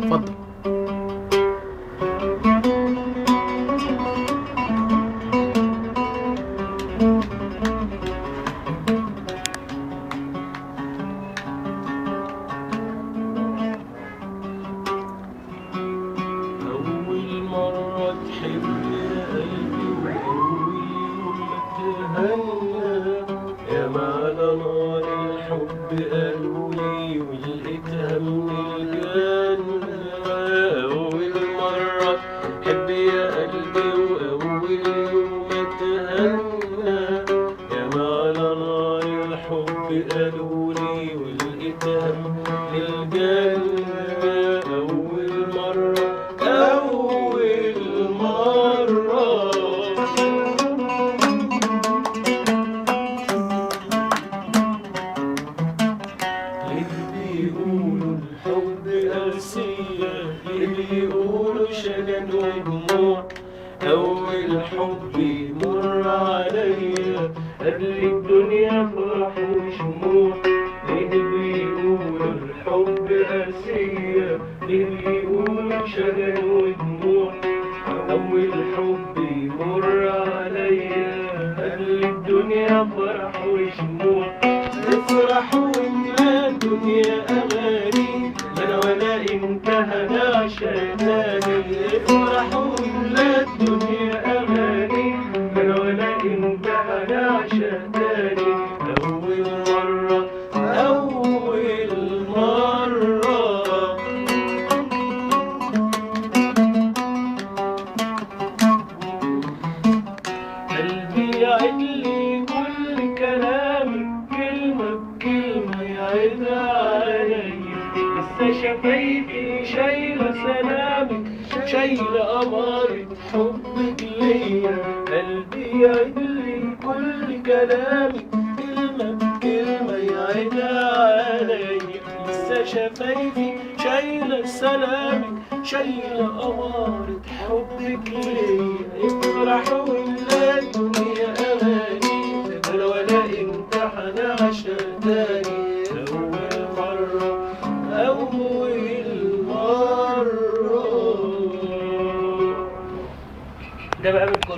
اتفضل. أول مرة تحب يا قلبي وأول يوم تهنى، يا على نار الحب قالولي ولقيتها من الجنة. أول مرة تحب يا قلبي وأول يوم تهنى، يا على نار الحب قالولي ولقيتها من الجنة. بيقولوا الحب قاسية، بيقولوا شجن ودموع، أول حب يمر عليا قبل الدنيا فرح وشموع. ليه بيقولوا الحب قاسية، ليه بيقولوا شجن ودموع، أول حب يمر عليا قبل الدنيا فرح وشموع. افرح واملا الدنيا أغاني، لا ولا انت هنعشق تاني. افرح واملا الدنيا أغاني، لا ولا انت هنعشق تاني. أول مرة أول مرة قلبي يعدلي كل كلامك، كلمة بكلمة يعيدها عليا. لسه شفايفي شايلة سلامك، شايلة أمارة حبك ليا. قلبي يعدلي كل كلامك، كلمة بكلمة يعيدها عليا. لسه شفايفي شايلة سلامك، شايلة أمارة حبك ليا. افرح واملا الدنيا